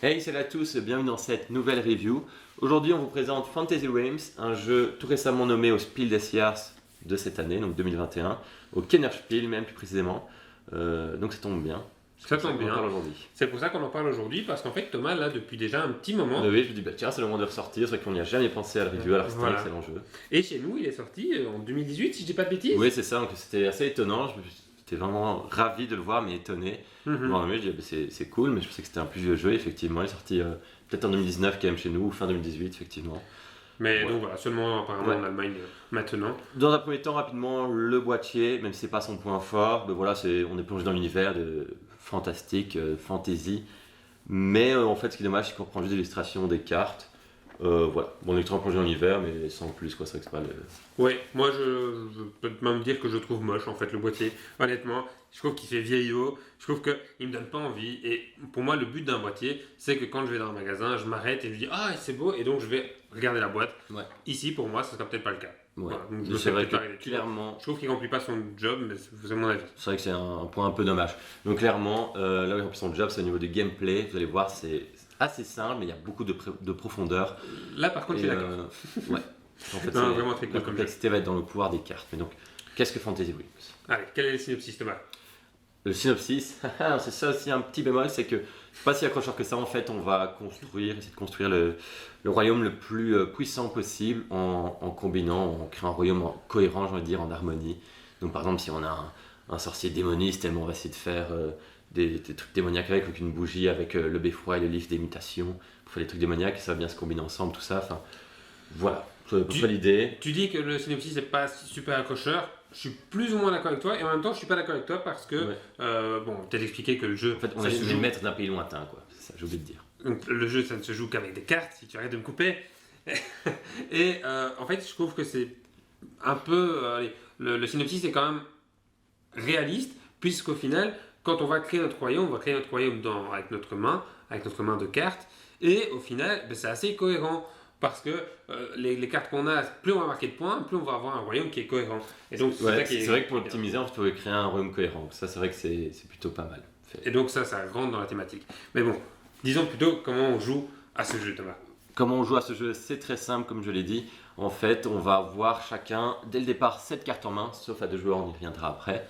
Hey, salut à tous, bienvenue dans cette nouvelle review. Aujourd'hui, on vous présente Fantasy Realms, un jeu tout récemment nommé au Spiel des Jahres de cette année, donc 2021, au Kennerspiel même plus précisément. Donc ça tombe bien. Ça tombe On en bien. parle aujourd'hui. C'est pour ça qu'on en parle aujourd'hui, parce qu'en fait, Thomas, là, depuis déjà un petit moment, Oui, je me dis, bah, tiens, c'est le moment de ressortir, c'est vrai qu'on n'y a jamais pensé à le review, alors c'est Voilà. un excellent jeu. et chez nous, il est sorti en 2018, si je dis pas de bêtises. Oui, c'est ça, donc c'était assez étonnant. J'étais vraiment ravi de le voir, mais étonné. Mhm. Bon, je dis, bah, c'est cool, mais je pensais que c'était un plus vieux jeu, effectivement. Il est sorti peut-être en 2019 quand même chez nous, ou fin 2018, effectivement. Mais Ouais. donc voilà, seulement apparemment Ouais. en Allemagne maintenant. Dans un premier temps, rapidement, le boîtier, même si c'est pas son point fort, ben voilà, on est plongé dans l'univers de fantastique, fantasy. Mais en fait, ce qui est dommage, c'est qu'on reprend juste des illustrations des cartes. Voilà, bon, on est extrêmement plongé dans l'univers, mais sans plus, quoi. C'est vrai que c'est pas le. Ouais, moi je peux même dire que je trouve moche en fait le boîtier. Honnêtement, je trouve qu'il fait vieillot, je trouve qu'il me donne pas envie. Et pour moi, le but d'un boîtier, c'est que quand je vais dans un magasin, je m'arrête et je dis ah c'est beau, et donc je vais regarder la boîte. Ouais. Ici, pour moi, ce sera peut-être pas le cas. Ouais. Voilà, donc je Mais me c'est fais vrai peut-être pas que arrêter. clairement, Je trouve qu'il remplit pas son job, mais c'est mon avis. c'est vrai que c'est un point un peu dommage. Donc clairement, là où il remplit son job, c'est au niveau du gameplay. Vous allez voir, c'est assez simple, mais il y a beaucoup de profondeur. Là, par contre, je Et, suis d'accord. ouais. En fait, Non, vraiment très cool la comme complexité va être dans le pouvoir des cartes. Mais donc, qu'est-ce que Fantasy Realms? Allez, quel est le synopsis, Thomas? Le synopsis, c'est ça aussi un petit bémol, c'est que c'est pas si accrocheur que ça. En fait, on va essayer de construire le royaume le plus puissant possible en combinant, en créant un royaume cohérent, j'ai envie de dire, en harmonie. Donc, par exemple, si on a un sorcier démoniste, on va essayer de faire des trucs démoniaques avec une bougie, avec le beffroi et le livre des mutations, pour faire des trucs démoniaques, et ça va bien se combiner ensemble, tout ça. Enfin, voilà, c'est à peu près l'idée. Tu dis que le synopsis n'est pas super accrocheur. Je suis plus ou moins d'accord avec toi, et en même temps, je suis pas d'accord avec toi parce que, Ouais. bon, peut-être expliquer que le jeu. En fait, on ça est se les joue- maîtres d'un pays lointain, quoi. C'est ça, j'ai oublié de dire. Donc, le jeu, ça ne se joue qu'avec des cartes, si tu arrêtes de me couper. Et en fait, je trouve que c'est un peu. Allez, le synopsis est quand même réaliste, puisqu'au final, quand on va créer notre royaume, on va créer notre royaume avec notre main de cartes, et au final, ben, c'est assez cohérent. Parce que les cartes qu'on a, plus on va marquer de points, plus on va avoir un royaume qui est cohérent. Et donc, Ouais, ça qui est c'est vrai que pour bien. optimiser, on peut créer un royaume cohérent. Ça, c'est vrai que c'est plutôt pas mal fait. Et donc ça rentre dans la thématique. Mais bon, disons plutôt comment on joue à ce jeu, Thomas. Comment on joue à ce jeu? C'est très simple, comme je l'ai dit. En fait, on va avoir chacun, dès le départ, 7 cartes en main, sauf à 2 joueurs, on y reviendra après.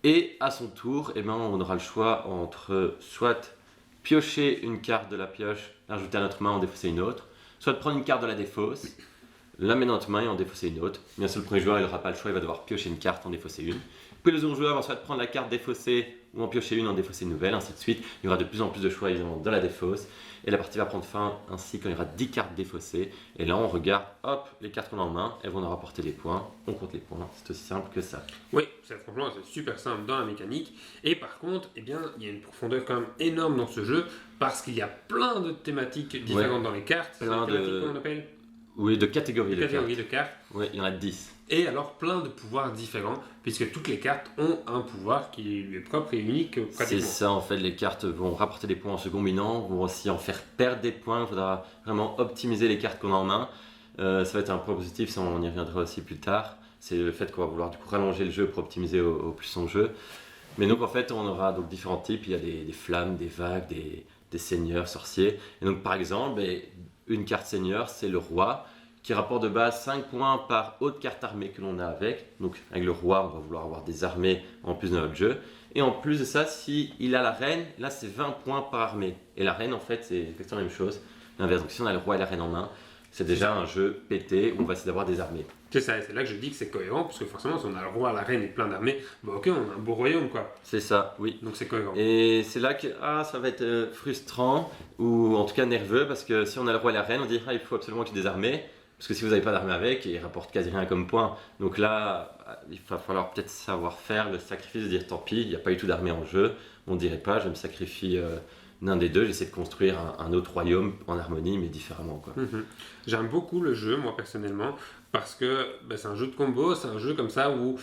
Et à son tour, eh ben, on aura le choix entre soit piocher une carte de la pioche, l'ajouter à notre main, en défausser une autre, soit de prendre une carte de la défausse, la mettre dans notre main et en défausser une autre. Bien sûr, le premier joueur, il n'aura pas le choix, il va devoir piocher une carte, en défausser une. Puis le second joueur va soit prendre la carte défaussée ou en piocher une, en défausser une nouvelle, ainsi de suite. Il y aura de plus en plus de choix, évidemment, dans la défausse. Et la partie va prendre fin ainsi quand il y aura 10 cartes défaussées. Et là, on regarde, hop, les cartes qu'on a en main, elles vont nous rapporter les points. On compte les points, c'est aussi simple que ça. Oui, franchement, c'est super simple dans la mécanique. Et par contre, eh bien, il y a une profondeur quand même énorme dans ce jeu, parce qu'il y a plein de thématiques différentes dans les cartes. C'est Plein les thématiques de- qu'on appelle Oui, de catégories de cartes. catégories de cartes. Oui, il y en a 10. Et alors plein de pouvoirs différents, puisque toutes les cartes ont un pouvoir qui lui est propre et unique C'est pratiquement. ça, en fait, les cartes vont rapporter des points en se combinant, vont aussi en faire perdre des points. Il faudra vraiment optimiser les cartes qu'on a en main. Ça va être un point positif, ça, on y reviendra aussi plus tard. C'est le fait qu'on va vouloir du coup rallonger le jeu pour optimiser au plus son jeu. Mais donc en fait, on aura donc différents types. Il y a des flammes, des vagues, des seigneurs, sorciers. Et donc par exemple, une carte seigneur, c'est le roi, qui rapporte de base 5 points par haute carte armée que l'on a avec. Donc avec le roi, on va vouloir avoir des armées en plus de notre jeu. Et en plus de ça, si il a la reine, là c'est 20 points par armée. Et la reine, en fait, c'est exactement la même chose. L'inverse. Donc si on a le roi et la reine en main, c'est déjà un jeu pété où on va essayer d'avoir des armées. C'est ça, et c'est là que je dis que c'est cohérent, parce que forcément, si on a le roi, la reine et plein d'armées, bah ok, on a un beau royaume, quoi. C'est ça, oui. Donc c'est cohérent. Et c'est là que ça va être frustrant, ou en tout cas nerveux, parce que si on a le roi et la reine, on dit il faut absolument qu'il y ait des armées, parce que si vous n'avez pas d'armée avec, il rapporte quasi rien comme point. Donc là, il va falloir peut-être savoir faire le sacrifice de dire tant pis, il n'y a pas du tout d'armée en jeu, on ne dirait pas, je me sacrifie l'un des deux, j'essaie de construire un autre royaume en harmonie, mais différemment, quoi. J'aime beaucoup le jeu, moi personnellement, parce que bah, c'est un jeu de combo, c'est un jeu comme ça où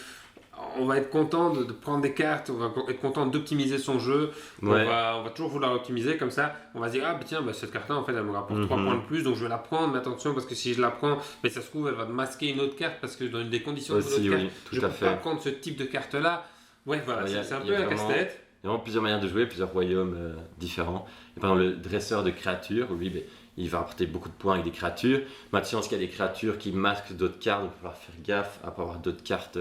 on va être content de prendre des cartes, on va être content d'optimiser son jeu, Ouais. on va toujours vouloir optimiser comme ça, on va se dire ah bah tiens bah, cette carte là en fait elle me rapporte 3 points de plus donc je vais la prendre, mais attention parce que si je la prends, mais ça se trouve elle va masquer une autre carte parce que dans des conditions de Aussi, l'autre oui, carte, tout je à peux fait. pas prendre ce type de carte là. Ouais voilà, Il y a- c'est un il y peu a la vraiment- casse-tête. Il y a vraiment plusieurs manières de jouer, plusieurs royaumes différents. Et par exemple, le dresseur de créatures, lui, ben, il va apporter beaucoup de points avec des créatures. Maintenant, s'il y a des créatures qui masquent d'autres cartes, il va falloir faire gaffe à pas avoir d'autres cartes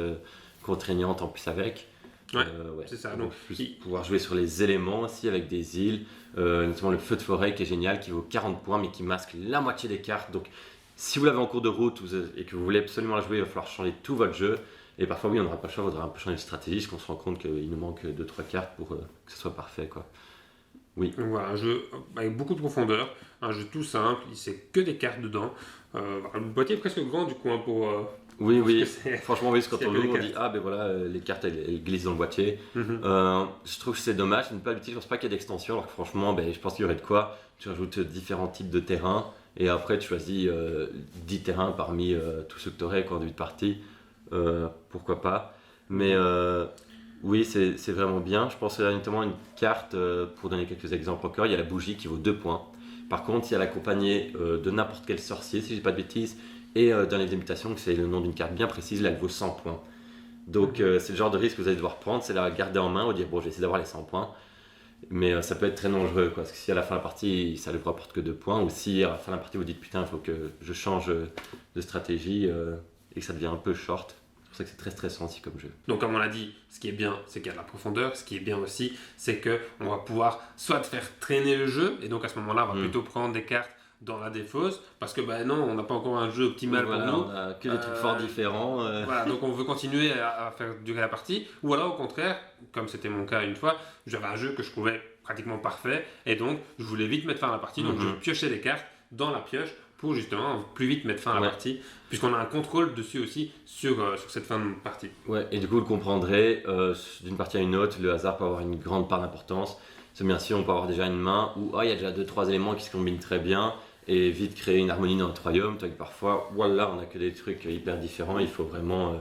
contraignantes en plus avec. Ouais, c'est ça. Donc, pouvoir jouer sur les éléments aussi avec des îles, notamment le feu de forêt qui est génial, qui vaut 40 points mais qui masque la moitié des cartes. Donc, si vous l'avez en cours de route et que vous voulez absolument la jouer, il va falloir changer tout votre jeu. Et parfois, oui, on n'aura pas le choix, il faudra un peu changer de stratégie, parce qu'on se rend compte qu'il nous manque 2-3 cartes pour que ce soit parfait, quoi. Oui. Donc voilà, un jeu avec beaucoup de profondeur, un jeu tout simple, il sait que des cartes dedans. Le boîtier est presque grand du coup pour. Oui. Franchement, oui, quand on l'ouvre, on dit ah ben voilà, les cartes elles glissent dans le boîtier. Je trouve que c'est dommage de ne pas l'utiliser. Je pense pas qu'il y ait d'extension, alors que franchement, je pense qu'il y aurait de quoi. Tu rajoutes différents types de terrains et après tu choisis 10 terrains parmi tous ceux que tu aurais en début de partie. Pourquoi pas. Mais oui, c'est vraiment bien. Je pense qu'il y a notamment une carte, pour donner quelques exemples encore, il y a la bougie qui vaut 2 points. Par contre, si elle est accompagnée de n'importe quel sorcier, si je dis pas de bêtises, et dans les mutations, c'est le nom d'une carte bien précise, là elle vaut 100 points. Donc c'est le genre de risque que vous allez devoir prendre, c'est la garder en main ou dire bon, je vais essayer d'avoir les 100 points. Mais ça peut être très dangereux, quoi, parce que si à la fin de la partie ça ne vous rapporte que 2 points, ou si à la fin de la partie vous dites putain, il faut que je change de stratégie et que ça devient un peu short. C'est pour ça que c'est très stressant aussi comme jeu. Donc comme on l'a dit, ce qui est bien, c'est qu'il y a de la profondeur. Ce qui est bien aussi, c'est qu'on va pouvoir soit faire traîner le jeu, et donc à ce moment-là, on va plutôt prendre des cartes dans la défausse, parce que non, on n'a pas encore un jeu optimal pour nous. On a que des trucs fort différents. Voilà, donc on veut continuer à faire durer la partie, ou alors au contraire, comme c'était mon cas une fois, j'avais un jeu que je trouvais pratiquement parfait, et donc je voulais vite mettre fin à la partie, donc je piochais des cartes dans la pioche pour justement plus vite mettre fin à la partie, puisqu'on a un contrôle dessus aussi sur cette fin de partie. Ouais, et du coup, vous le comprendrez, d'une partie à une autre, le hasard peut avoir une grande part d'importance. C'est bien sûr, on peut avoir déjà une main où il y a déjà 2-3 éléments qui se combinent très bien et vite créer une harmonie dans notre royaume. Parfois, voilà, on n'a que des trucs hyper différents, il faut vraiment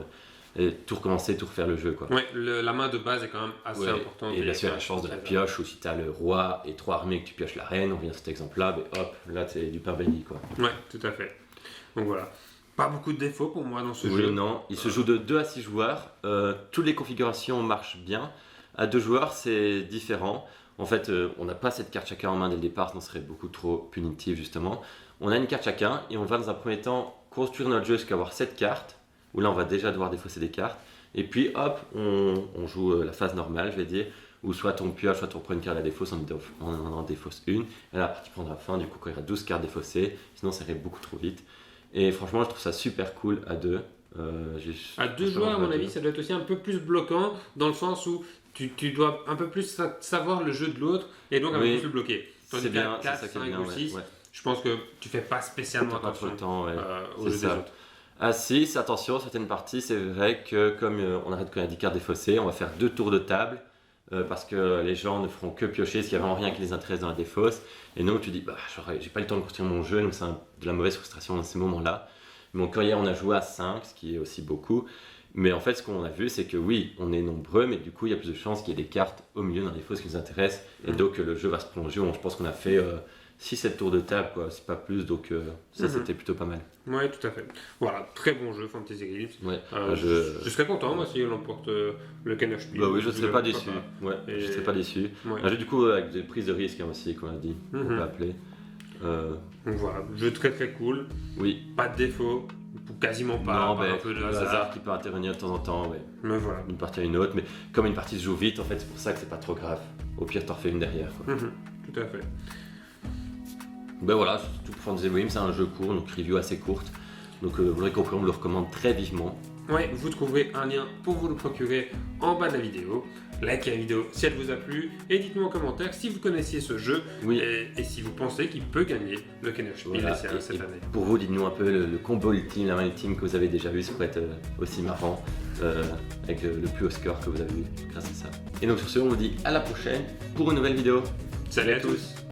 tout recommencer, tout refaire le jeu, quoi. Ouais, la main de base est quand même assez importante. Et bien sûr, la chance de la pioche, ou si tu as le roi et 3 armées que tu pioches la reine, on vient à cet exemple-là, hop, là c'est du pain béni, quoi. Ouais, tout à fait. Donc voilà. Pas beaucoup de défauts pour moi dans ce jeu. Oui, non, il se joue de 2 à 6 joueurs. Toutes les configurations marchent bien. À 2 joueurs, c'est différent. En fait, on n'a pas cette carte chacun en main dès le départ, sinon ce serait beaucoup trop punitif justement. On a une carte chacun et on va dans un premier temps construire notre jeu jusqu'à avoir 7 cartes, où là on va déjà devoir défausser des cartes. Et puis hop, on joue la phase normale, je vais dire, où soit on pioche, soit on prend une carte à la défausse, on en défausse une. Et la partie prendra fin, du coup quand il y aura 12 cartes défaussées, sinon ça irait beaucoup trop vite. Et franchement, je trouve ça super cool à 2. À 2 joueurs, à mon avis, ça doit être aussi un peu plus bloquant, dans le sens où tu dois un peu plus savoir le jeu de l'autre et donc un peu plus le bloquer. C'est bien, 4, c'est ça 5 bien, ou 6, je pense que tu fais pas spécialement attention au jeu des autres. Ah si, attention, certaines parties, c'est vrai que comme on arrête quand il y a 10 cartes défaussées, on va faire 2 tours de table parce que les gens ne feront que piocher, parce qu'il n'y a vraiment rien qui les intéresse dans la défausse. Et donc tu dis, j'ai pas le temps de construire mon jeu, donc c'est de la mauvaise frustration dans ces moments-là. Donc hier, on a joué à 5, ce qui est aussi beaucoup. Mais en fait, ce qu'on a vu, c'est que oui, on est nombreux, mais du coup, il y a plus de chances qu'il y ait des cartes au milieu dans les fausses qui nous intéressent. Et donc, le jeu va se prolonger. Je pense qu'on a fait 6-7 tours de table, quoi, c'est pas plus. Donc, ça, c'était plutôt pas mal. Oui, tout à fait. Voilà, très bon jeu, Fantasy Glyphs. Ouais, je serais content, moi, si on emporte le Kenner Spiel. Bah oui, je ne serais pas déçu. Je serais pas déçu. Un jeu, du coup, avec des prises de risque aussi, qu'on a dit, on peut appeler. Donc voilà, jeu très très cool. Oui. Pas de défaut. Quasiment pas, non, un peu de hasard qui peut intervenir de temps en temps, mais voilà. D'une partie à une autre, mais comme une partie se joue vite, en fait, c'est pour ça que c'est pas trop grave. Au pire, t'en refais une derrière, quoi. Tout à fait. Ben voilà, c'est tout pour Fantasy Bohème, c'est un jeu court, donc review assez courte. Donc vous l'aurez compris, on me le recommande très vivement. Ouais, vous trouverez un lien pour vous le procurer en bas de la vidéo. Likez la vidéo si elle vous a plu et dites-nous en commentaire si vous connaissiez ce jeu et si vous pensez qu'il peut gagner le Kenner Spiel cette année. Pour vous, dites-nous un peu le combo ultime, la main ultime que vous avez déjà vu, ça pourrait être aussi marrant avec le plus haut score que vous avez eu grâce à ça. Et donc sur ce, on vous dit à la prochaine pour une nouvelle vidéo. Salut à tous.